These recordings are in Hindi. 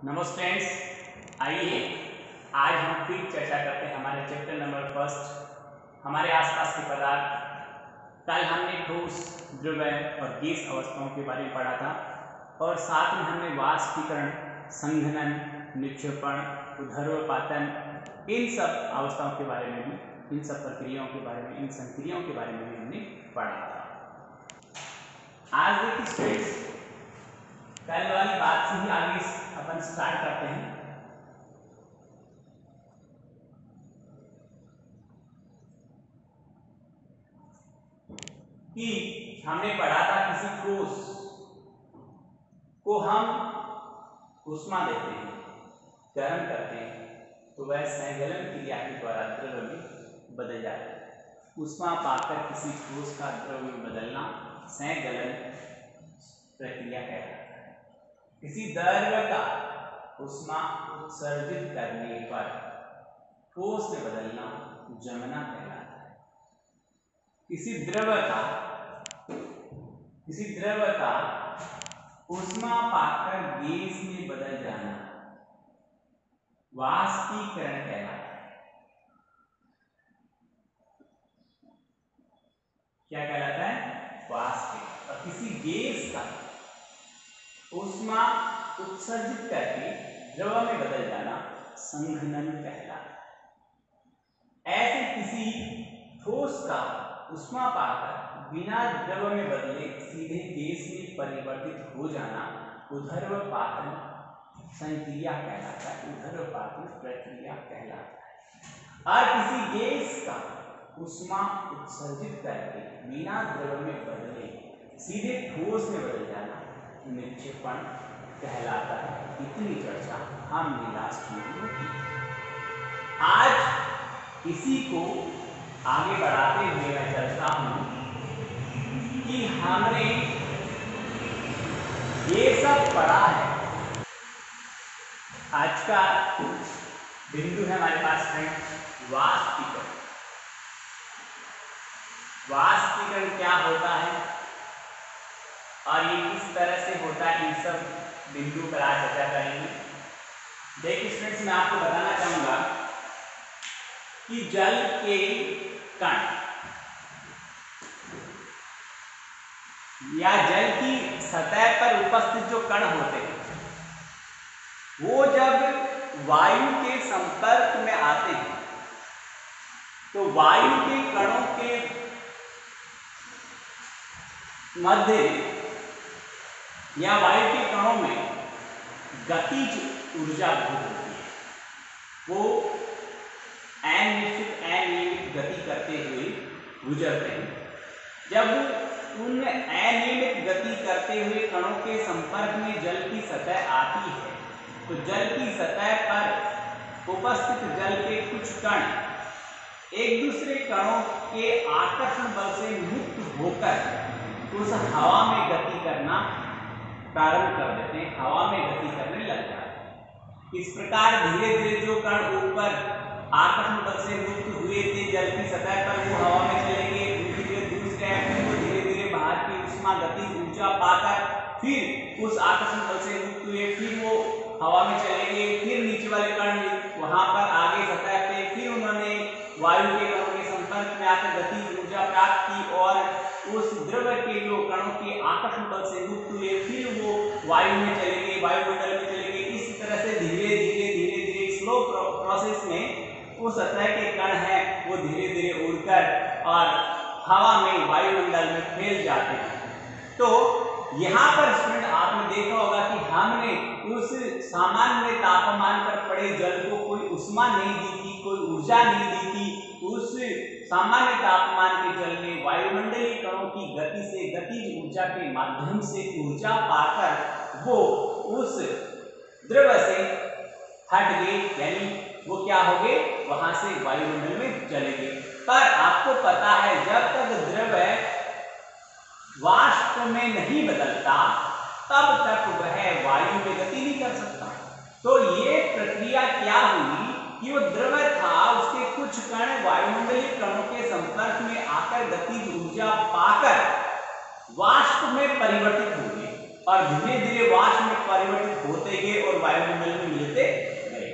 नमस्ते फ्रेंड्स, आइए आज हम फिर चर्चा करते हैं हमारे चैप्टर नंबर फर्स्ट हमारे आसपास के पदार्थ। कल हमने ठोस, द्रव्य और गैस अवस्थाओं के बारे में पढ़ा था और साथ में हमने वाष्पीकरण, संघनन, निक्षेपण, ऊर्ध्वपातन, इन सब अवस्थाओं के बारे में भी, इन सब प्रक्रियाओं के बारे में, इन संक्रियाओं के बारे में भी हमने पढ़ा था। आज देखिए स्टूडेंट्स, कल वाली बात से ही आगे अपन स्टार्ट करते हैं। कि हमने पढ़ा था किसी ठोस को हम ऊष्मा देते हैं, गर्म करते हैं, तो वह संघनन क्रिया के द्वारा द्रव्य में बदल जाता है। ऊष्मा पाकर किसी ठोस का द्रव्य में बदलना संघनन प्रक्रिया कहलाता है। किसी द्रव्य का ऊष्मा उत्सर्जित करने पर ठोस में बदलना जमना कहलाता है। किसी द्रव्य का ऊष्मा पाकर गैस में बदल जाना वाष्पीकरण कहलाता है। क्या कहलाता है? वाष्पीकरण। और किसी गैस का ऊष्मा उत्सर्जित करके द्रव में बदल जाना संघनन कहलाता है। ऐसे किसी ठोस का ऊष्मा पाकर बिना द्रव में बदले सीधे गैस में परिवर्तित हो जाना ऊर्ध्वपातन संक्रिया कहलाता है, ऊर्ध्वपातन प्रक्रिया कहलाता है। और किसी गैस का ऊष्मा उत्सर्जित करके बिना द्रव में बदले सीधे ठोस में बदल जाना निक्षेपण कहलाता है। इतनी चर्चा हमने लास्ट वीडियो में की। आज इसी को आगे बढ़ाते हुए मैं चलता हूं कि हमने ये सब पढ़ा है। आज का बिंदु है हमारे पास फ्रेंड्स वाष्पीकरण। वाष्पीकरण क्या होता है और ये किस तरह से होता है, इन सब बिंदु पर आज चर्चा करेंगे। देखिए स्टूडेंट्स, मैं आपको बताना चाहूंगा कि जल के कण या जल की सतह पर उपस्थित जो कण होते हैं वो जब वायु के संपर्क में आते हैं तो वायु के कणों के मध्य या वायु के कणों में गतिज ऊर्जा बहुत होती है। वो अनियमित गति करते हुए गुजरते हैं। जब उन अनियमित गति करते हुए कणों के संपर्क में जल की सतह आती है तो जल की सतह पर उपस्थित जल के कुछ कण एक दूसरे कणों के आकर्षण बल से मुक्त होकर उस हवा में गति करना प्रारंभ कर देते हैं, हवा में गति करने लग जाते हैं। इस प्रकार धीरे धीरे जो कण ऊपर आकर्षण बल से मुक्त हुए थे जल की सतह पर, वो हवा में चलेंगे, धीरे धीरे बाहर की उष्मा गति ऊर्जा पाकर फिर उस आकर्षण बल से मुक्त हुए, फिर वो हवा में चलेंगे, फिर नीचे वाले कण वहां पर आगे सतह पे फिर उन्होंने वायु के कणों के संपर्क में आकर गति ऊर्जा प्राप्त की और उस द्रव्य के जो कणों के आकर्षण बल से मुक्त हुए, फिर वो वायु में चलेंगे, वायुमंडल में चलेंगे। इसी तरह से धीरे धीरे स्लो प्रोसेस में वो सतह के कण हैं वो धीरे धीरे उड़कर और हवा में वायुमंडल में फैल जाते हैं। तो यहाँ पर स्टूडेंट आपने देखा होगा कि हमने उस सामान्य तापमान पर पड़े जल को कोई उष्मा नहीं दी थी, कोई ऊर्जा नहीं दी थी। उस सामान्य तापमान के जल में वायुमंडलीय कणों की गति से गतिज ऊर्जा के माध्यम से ऊर्जा पाकर वो उस द्रव्य से हट गए, यानी वो क्या हो गए, वहां से वायुमंडल में चले गए। पर आपको पता है जब तक द्रव्य वाष्प में नहीं बदलता तब तक वह वायु में गति नहीं कर सकता। तो ये प्रक्रिया क्या हुई कि वो द्रव्य था, उसके कुछ कण वायुमंडलीय कणों के संपर्क में आकर गतिज ऊर्जा पाकर वाष्प में परिवर्तित हो गए और धीरे धीरे वाष्प में परिवर्तित होते गए और वायुमंडल में मिलते गए।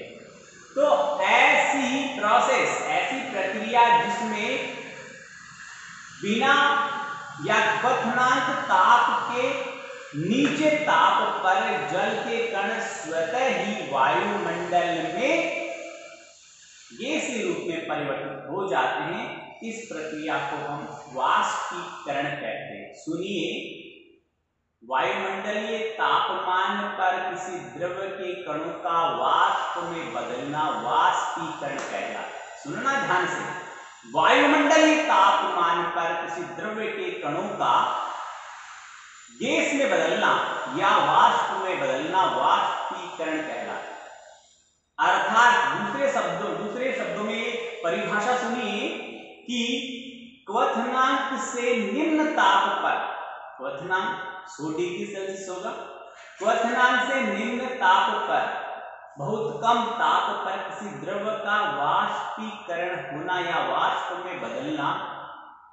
तो ऐसी प्रोसेस, ऐसी प्रक्रिया जिसमें बिना या क्वथनांक ताप के नीचे ताप पर जल के कण स्वतः ही वायुमंडल में गैसीय रूप में परिवर्तित हो जाते हैं, इस प्रक्रिया को हम वाष्पीकरण कहते हैं। सुनिए, वायुमंडलीय तापमान पर किसी द्रव के कणों का वाष्प में बदलना वाष्पीकरण कहलाता है। सुनना ध्यान से, वायुमंडलीय तापमान पर किसी द्रव के कणों का गैस में बदलना या वाष्प में बदलना वाष्पीकरण कहलाता है। अर्थात दूसरे शब्दों में परिभाषा सुनिए कि क्वथनांक से निम्न ताप पर, क्वथनांक 100 डिग्री सेल्सियस होगा, क्वथनांक से निम्न ताप पर, बहुत कम ताप पर किसी द्रव का वाष्पीकरण होना या वाष्प में बदलना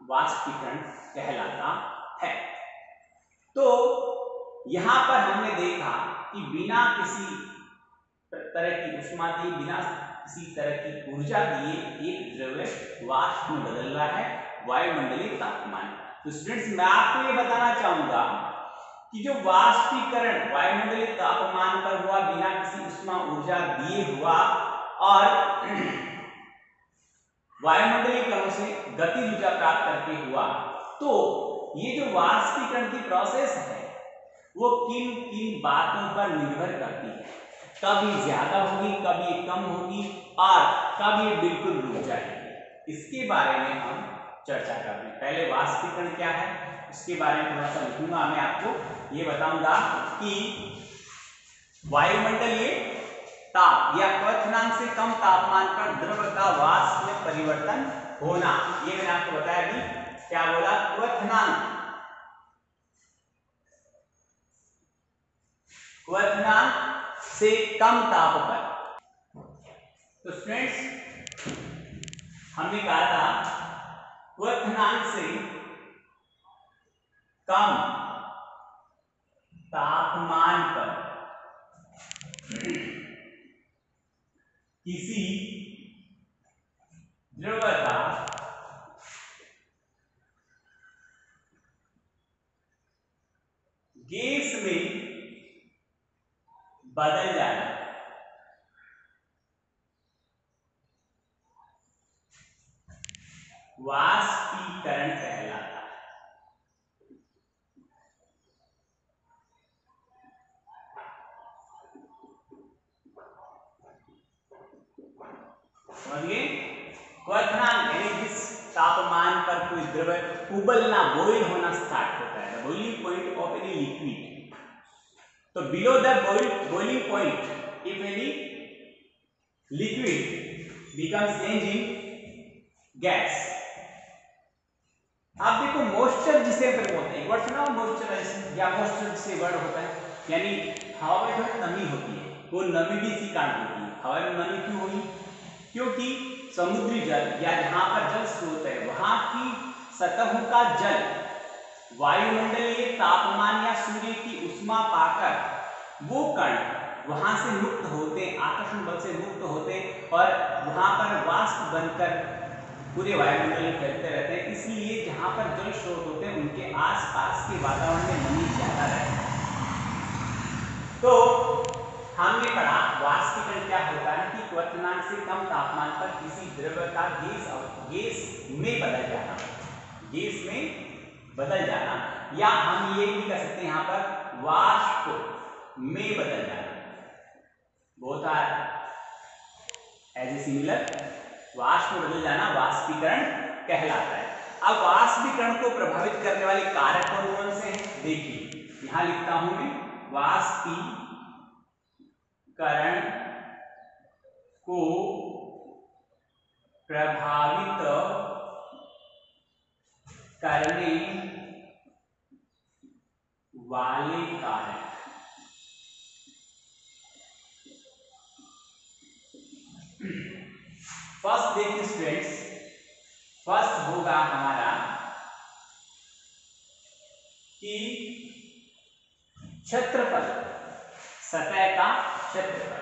वाष्पीकरण कहलाता है। तो यहां पर हमने देखा कि बिना किसी तरह की उष्मा दिए, बिना किसी तरह की ऊर्जा दिए एक द्रव्य वाष्प में बदल रहा है वायुमंडलीय तापमान। तो स्टूडेंट्स, मैं आपको ये बताना चाहूंगा कि जो वाष्पीकरण वायुमंडलीय तापमान पर हुआ, बिना किसी उष्मा ऊर्जा दिए हुआ और वायुमंडलीय कणों से गतिज ऊर्जा प्राप्त करके हुआ, तो ये जो वाष्पीकरण की प्रोसेस है वो किन किन बातों पर निर्भर करती है। कभी ज्यादा होगी, कभी कम होगी और कभी बिल्कुल रुक जाएगी। इसके बारे में हम चर्चा करते हैं। पहले वाष्पीकरण क्या है उसके बारे में थोड़ा सा लिखूंगा। मैं आपको ये बताऊंगा कि वायुमंडलीय ताप या क्वथनांक से कम तापमान पर द्रव का वाष्प में परिवर्तन होना, ये मैंने आपको बताया अभी। क्या बोला? क्वथनांक से कम ताप पर। तो स्टूडेंट्स, हमने कहा था क्वथनांक से कम तापमान पर किसी द्रव का गैस में बदल जाना वाष्पीकरण कहलाता है। समझिए, क्वथनांक यानी जिस तापमान पर कोई द्रव उबलना, बॉइल होना स्टार्ट होता है, boiling point of any liquid. तो below the boiling point, if any liquid becomes change in gas। आप देखो, मॉइस्चर जिसे पर बोलते हैं, एक वर्ड सुना मॉइस्चराइजेशन या मॉइस्चर जिसे वर्ड होता है, यानी हवा में थोड़ी नमी होती है, वो नमी भी इसी कारण होती है। हवा में नमी क्यों हुई? क्योंकि समुद्री जल या जहां पर जल स्रोत है वहां की सतहों का जल वायुमंडलीय तापमान या सूर्य की उष्मा पाकर वो कण वहां से मुक्त होते, आकर्षण बल से मुक्त होते और वहां पर वाष्प बनकर पूरे वायुमंडल में फैलते रहते हैं। इसलिए जहां पर जल स्रोत होते हैं उनके आसपास के वातावरण में नमी ज्यादा रहती है। तो हमने पढ़ा वाष्पीकरण क्या होता है कि क्वथनांक से कम तापमान पर किसी द्रव का गैस में बदल जाना, गैस में बदल जाना, या हम ये भी कह सकते हैं यहाँ पर वाष्प में बदल जाना। Both are as a similar. वाष्प में बदल जाना वाष्पीकरण कहलाता है। अब वाष्पीकरण को प्रभावित करने वाले कारक कौन से हैं? देखिए, यहां लिखता हूं मैं, वाष्पीकरण को प्रभावित करने वाले कारक। फर्स्ट देखिए स्टूडेंट्स, फर्स्ट होगा हमारा कि क्षेत्रफल। सतह का क्षेत्रफल,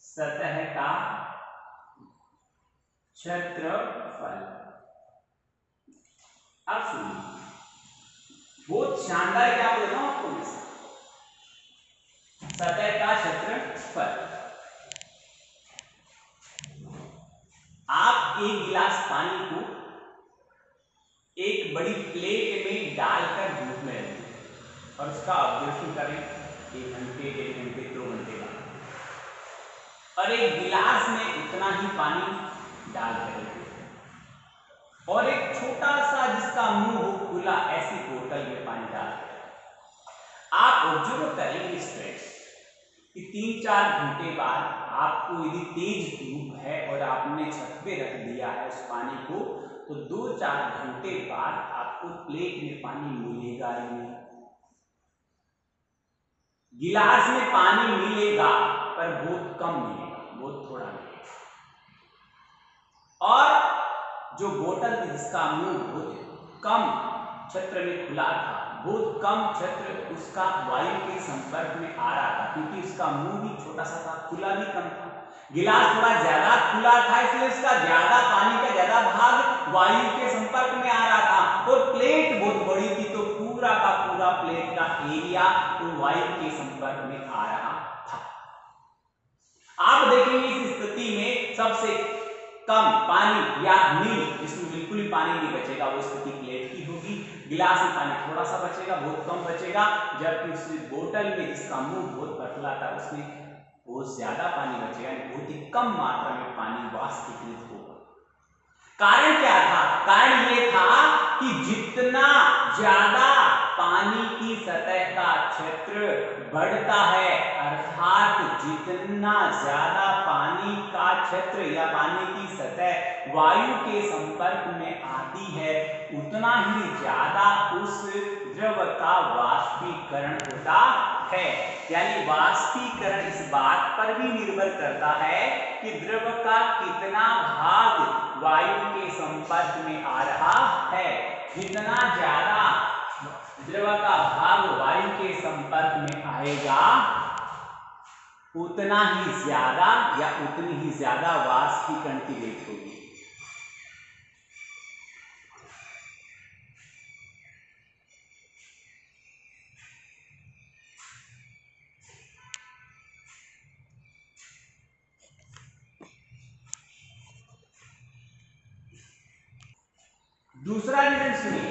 सतह का क्षेत्रफल। अब सुनिए, बहुत शानदार क्या बोल रहा हूं आपको, सतह का क्षेत्रफल। आप एक गिलास पानी को एक बड़ी प्लेट में डालकर धूप में रखें और उसका ऑब्जर्वेशन करें 1 घंटे, 1.5 घंटे, 2 घंटे बाद, और एक गिलास में उतना ही पानी डालकर रखें और एक छोटा सा जिसका मुंह हो खुला ऐसी बोतल में पानी डालकर आप ऑब्जर्व करेंगे स्ट्रेस कि 3-4 घंटे बाद आपको यदि तेज धूप है और आपने छत पे रख दिया है उस पानी को, तो 2-4 घंटे बाद आपको प्लेट में पानी मिलेगा ही नहीं। गिलास में पानी मिलेगा पर बहुत कम मिलेगा, बहुत थोड़ा मिलेगा। और जो बोतल थी जिसका मुंह बहुत कम क्षेत्र में खुला था, बहुत कम क्षेत्र उसका वायु के संपर्क में आ रहा था, क्योंकि उसका मुंह भी छोटा सा था, खुला भी कम था। गिलास थोड़ा ज्यादा खुला था, इसलिए उसका ज्यादा पानी का ज्यादा भाग वायु के संपर्क में आ रहा था। और प्लेट बहुत बड़ी थी, तो पूरा का पूरा प्लेट का एरिया तो वायु के संपर्क में आ रहा था। आप देखेंगे इस स्थिति में सबसे कम पानी या नील, जिसमें बिल्कुल ही पानी नहीं बचेगा, वो स्थिति प्लेट की होगी। गिलास में पानी थोड़ा सा बचेगा, बहुत कम बचेगा, जबकि उस बोतल में जिसका मुंह बहुत पतला था उसमें बहुत ज्यादा पानी बचेगा, बहुत ही कम मात्रा में पानी वाष्पीकृत होगा। कारण क्या था? कारण ये था कि जितना ज्यादा पानी की सतह का क्षेत्र बढ़ता है, अर्थात जितना ज्यादा पानी का क्षेत्र या पानी की सतह वायु के संपर्क में आती है, उतना ही ज्यादा उस द्रव का वाष्पीकरण होता है। यानी वाष्पीकरण इस बात पर भी निर्भर करता है कि द्रव का कितना भाग वायु के संपर्क में आ रहा है। जितना ज्यादा द्रव का भाग वायु के संपर्क में आएगा, उतना ही ज्यादा या उतनी ही ज्यादा वाष्पीकरण की रेट होगी। दूसरा रीजन सुनिए,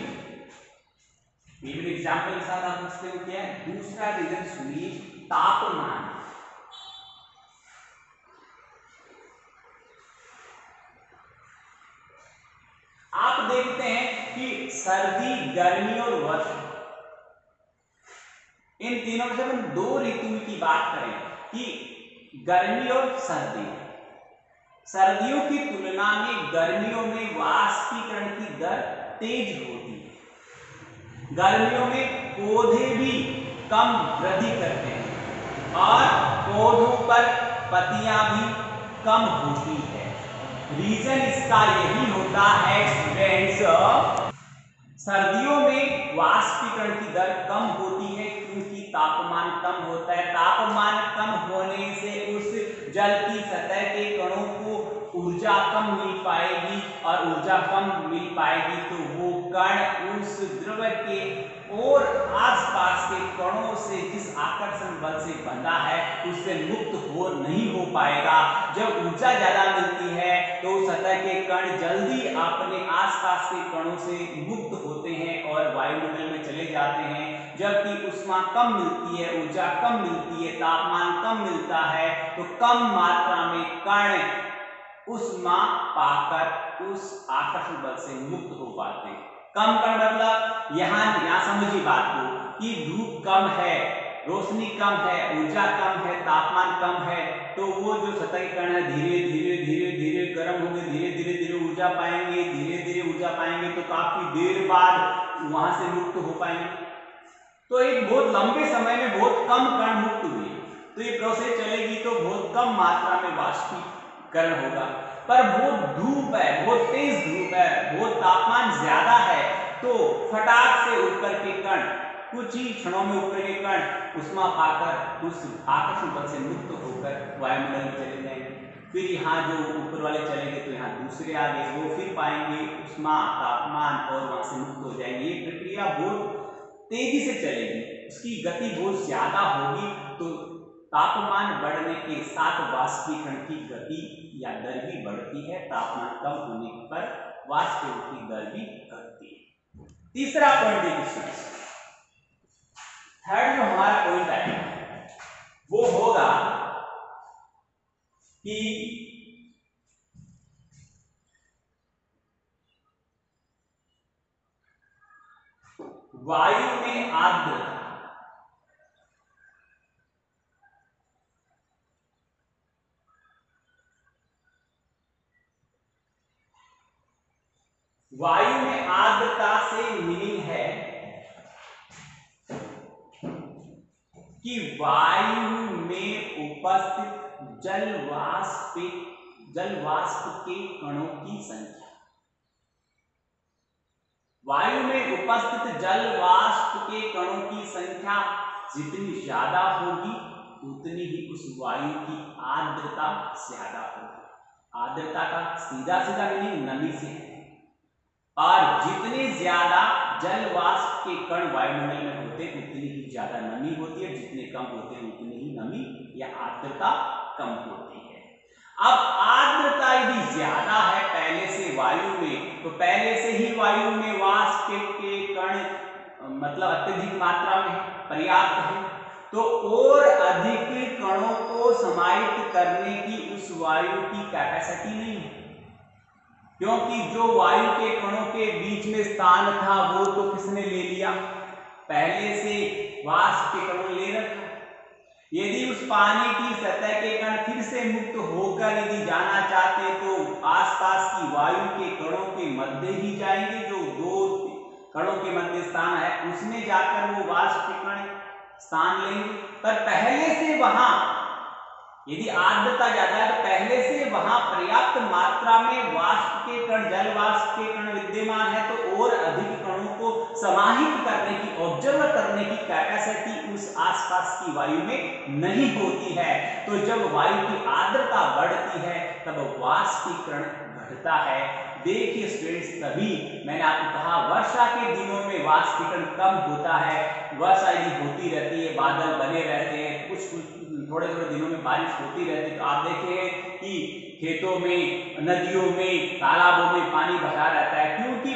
एग्जाम्पल के साथ आप समझते हो क्या है। दूसरा रीजन सुनिए, तापमान। आप देखते हैं कि सर्दी, गर्मी और वर्षा, इन तीनों में से हम 2 ऋतु की बात करें कि गर्मी और सर्दी, सर्दियों की तुलना में गर्मियों में वाष्पीकरण की दर तेज होती है। गर्मियों में पौधे भी कम वृद्धि करते हैं और पौधों पर पत्तियां भी कम होती है। रीजन इसका यही होता है स्टूडेंट्स, सर्दियों में वाष्पीकरण की दर कम होती है क्योंकि तापमान कम होता है। तापमान कम होने से उस जल की सतह के कणों को ऊर्जा कम मिल पाएगी, और ऊर्जा कम मिल पाएगी तो वो कण उस द्रव के और आसपास के कणों से जिस आकर्षण बल से बंधा है उससे मुक्त हो नहीं हो पाएगा। जब ऊर्जा ज्यादा मिलती है तो सतह के कण जल्दी अपने आसपास के कणों से मुक्त होते हैं और वायुमंडल में चले जाते हैं। जबकि ऊष्मा कम मिलती है, ऊर्जा कम मिलती है, तापमान कम मिलता है, तो कम मात्रा में कण ऊष्मा पाकर उस आकर्षण बल से मुक्त हो पाते हैं। कम कण मतलब यहाँ समझिए बात को कि धूप कम है, रोशनी कम है, ऊर्जा कम है, तापमान कम है, तो वो जो सतह के कण है धीरे धीरे धीरे धीरे गर्म होंगे, धीरे धीरे धीरे ऊर्जा पाएंगे, धीरे धीरे ऊर्जा पाएंगे, तो काफी देर बाद वहां से मुक्त हो पाएंगे। तो एक बहुत लंबे समय में बहुत कम कण मुक्त हुए, तो ये प्रोसेस चलेगी तो बहुत कम मात्रा में वाष्पीकरण होगा। पर बहुत धूप है, बहुत तेज धूप है, बहुत तापमान ज्यादा है, तो फटाक से ऊपर के कण कुछ ही क्षणों में ऊपर के कण उष्मा पाकर उस आकर्षण बल से मुक्त होकर वायुमंडल में चले जाएंगे। फिर यहाँ जो ऊपर वाले चलेंगे तो यहाँ दूसरे आ गए, वो फिर पाएंगे उष्मा तापमान और वहां से मुक्त हो जाएंगे। ये प्रक्रिया बहुत तेजी से चलेगी, उसकी गति बहुत ज्यादा होगी, तो तापमान बढ़ने के साथ वाष्पीकरण की गति या दर भी बढ़ती है, तापमान कम होने पर वाष्पीकरण की दर भी घटती है। तीसरा पॉइंट देखिए, थर्ड जो हमारा पॉइंट आएगा वो होगा कि वायु में आर्द्रता, वायु में आर्द्रता से मीनिंग है कि वायु में उपस्थित जल वाष्प के कणों की संख्या, वायु में उपस्थित जल वाष्प के कणों की संख्या जितनी ज्यादा होगी उतनी ही उस वायु की आर्द्रता ज्यादा होगी। आर्द्रता का सीधा सीधा मीनिंग नमी से है, और जितने ज्यादा जल वाष्प के कण वायुमंडल में होते उतनी ही ज्यादा नमी होती है, जितने कम होते हैं उतनी ही नमी या आर्द्रता कम होती है। अब आर्द्रता यदि ज्यादा है पहले से वायु में, तो पहले से ही वायु में वाष्प के कण मतलब अत्यधिक मात्रा में पर्याप्त है, तो और अधिक कणों को समाहित करने की उस वायु की कैपेसिटी नहीं है, क्योंकि जो वायु के कणों के बीच में स्थान था वो तो किसने ले लिया, पहले से वाष्प के कणों ले रखा। यदि उस पानी की सतह के कण फिर से मुक्त होकर यदि जाना चाहते तो आसपास की वायु के कणों के मध्य ही जाएंगे, जो दो कणों के मध्य स्थान है उसमें जाकर वो वाष्प के कण स्थान लेंगे। पर पहले से वहां यदि आर्द्रता ज्यादा है तो पहले से वहां पर्याप्त मात्रा में वाष्प के कण, जल वाष्प के कण विद्यमान है, तो और अधिक कणों को समाहित करने की, ऑब्जर्व करने की कैपेसिटी उस आसपास की वायु में नहीं होती है। तो जब वायु की आर्द्रता बढ़ती है तब वाष्पीकरण घटता है। देखिए स्टूडेंट्स, तभी मैंने आपको कहा वर्षा के दिनों में वाष्पीकरण कम होता है। वर्षा यदि होती रहती है, बादल बने रहते हैं, कुछ थोड़े थोड़े दिनों में बारिश होती रहती है, तो आप देखें कि खेतों में, नदियों में, तालाबों में पानी भरा रहता है, क्योंकि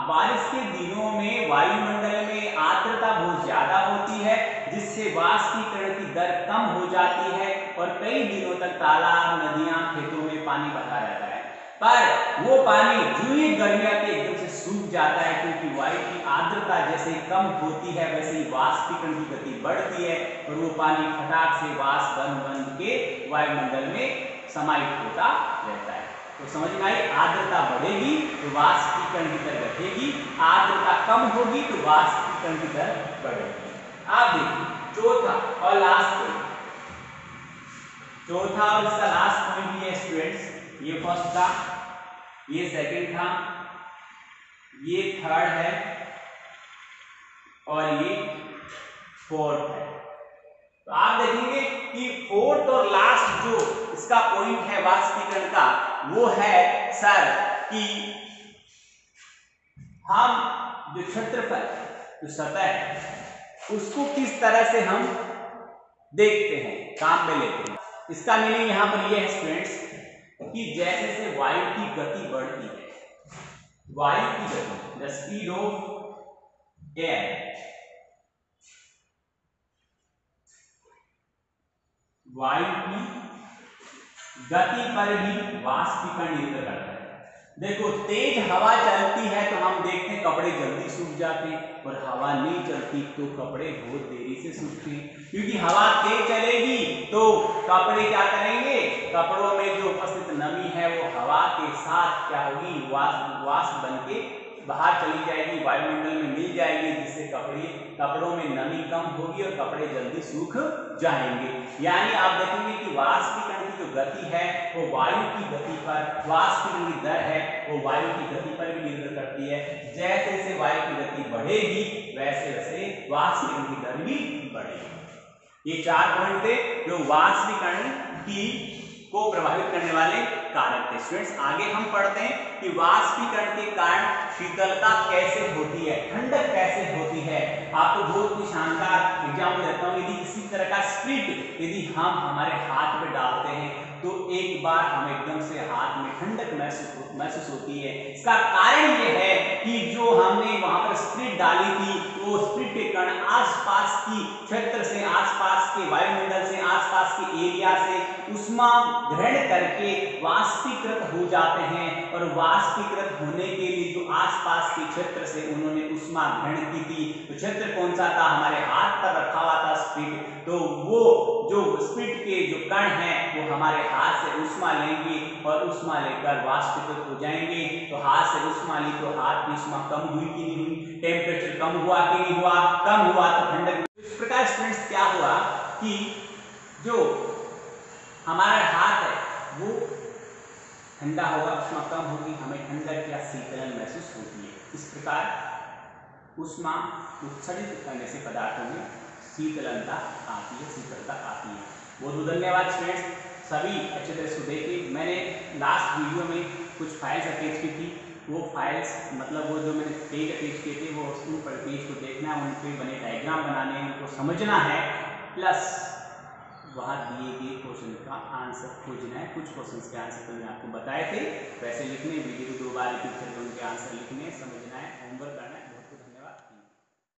बारिश के दिनों में वायुमंडल में आर्द्रता बहुत ज्यादा होती है, जिससे वाष्पीकरण की दर कम हो जाती है और कई दिनों तक तालाब, नदियां, खेतों में पानी भरा रहता है। पर वो पानी जो ही गर्मी आती है एकदम से सूख जाता है, क्योंकि वायु की आर्द्रता जैसे कम होती है वैसे ही वाष्पीकरण की गति बढ़ती है और वो पानी फटाक से वाष्प बन के वायुमंडल में समाहित होता रहता है। तो समझ में आई, आर्द्रता बढ़ेगी तो वाष्पीकरण की दर घटेगी, आर्द्रता कम होगी तो वाष्पीकरण की दर बढ़ेगी। आप देखिए चौथा और लास्ट पॉइंट, चौथा और इसका लास्ट पॉइंट ये स्टूडेंट्स, ये फर्स्ट था, ये सेकंड था, ये थर्ड है और ये फोर्थ है। तो आप देखेंगे कि फोर्थ और लास्ट जो इसका पॉइंट है वाष्पीकरण का, वो है सर कि हम जो क्षेत्रफल, जो सतह है, उसको किस तरह से हम देखते हैं, काम में लेते हैं। इसका मीनिंग यहां पर ये है स्टूडेंट्स कि जैसे से वायु की गति बढ़ती है, वायु की गति, द स्पीड ऑफ एयर, वायु की गति पर भी वाष्पीकरण निर्भर करता है। देखो तेज हवा चलती है तो हम देखते हैं कपड़े जल्दी सूख जाते हैं, और हवा नहीं चलती तो कपड़े बहुत देरी से सूखते हैं, क्योंकि हवा तेज चलेगी तो कपड़े क्या करेंगे, कपड़ों में जो उपस्थित नमी है वो हवा के साथ क्या होगी, वाष्प बन के बाहर चली जाएगी, वायुमंडल में मिल जाएगी, जिससे कपड़ों में नमी कम होगी और कपड़े जल्दी सूख जाएंगे। यानी आप देखेंगे कि वाष्पीकरण की जो गति है वो वायु की गति पर, वाष्पीकरण की दर है वो वायु की गति पर भी निर्भर करती है। जैसे जैसे वायु की गति बढ़ेगी वैसे वैसे वाष्पीकरण की दर भी बढ़ेगी। ये 4 पॉइंट थे जो वाष्पीकरण की को प्रभावित करने वाले कारक थे। स्टूडेंट्स आगे हम पढ़ते हैं कि वाष्पीकरण के कारण शीतलता कैसे होती है, ठंडक कैसे होती है। आपको बहुत ही शानदार एग्जाम्पल देता हूँ। यदि इसी तरह का स्प्रिट यदि हम हमारे हाथ पे डालते हैं तो एक बार हम एकदम से हाथ में ठंडक महसूस होती है। इसका कारण ये है कि जो हमने वहां पर स्प्रिट डाली थी वो स्प्रिट के कण आसपास की क्षेत्र से, आसपास के वायुमंडल से, आसपास के एरिया से उष्मा ग्रहण करके वाष्पीकृत हो जाते हैं और वाष्पीकृत होने के लिए जो आसपास के क्षेत्र से उन्होंने उष्मा ग्रहण की थी, तो क्षेत्र कौन सा था, हमारे हाथ पर रखा हुआ था स्प्रिट, तो वो जो स्प्रिट के जो कण हैं वो हमारे हाथ से उष्मा लेंगे और उष्मा लेकर वाष्पीकृत हो जाएंगे। तो हाथ से उष्मा ली तो हाथ की उष्मा कम हुई कि नहीं हुई, टेम्परेचर कम हुआ कि नहीं हुआ, कम हुआ तो ठंडक। इस प्रकार स्टूडेंट्स क्या हुआ कि जो हमारा हाथ है वो ठंडा होगा, उष्मा कम होगी, हमें ठंडक या शीतलन महसूस होती है। इस प्रकार उष्मा उत्सर्जित करने से पदार्थों में शीतलता आती है, शीतलता आती है। बहुत बहुत धन्यवाद स्टूडेंट्स, सभी अच्छे तरह से देखिए। मैंने लास्ट वीडियो में कुछ फाइल्स अटैच की थी, वो फाइल्स मतलब वो जो मैंने पेज अटैच किए थे वो उन पर पेज को देखना है, उन पर बने डायग्राम बनाने हैं, उनको समझना है, प्लस वहाँ दिए गए क्वेश्चन का आंसर खोजना है। कुछ क्वेश्चन के आंसर तो मैंने आपको बताए थे, वैसे लिखने वीडियो को 2 बार रिपीट करके उनके आंसर लिखने, समझना है, होमवर्क करना है।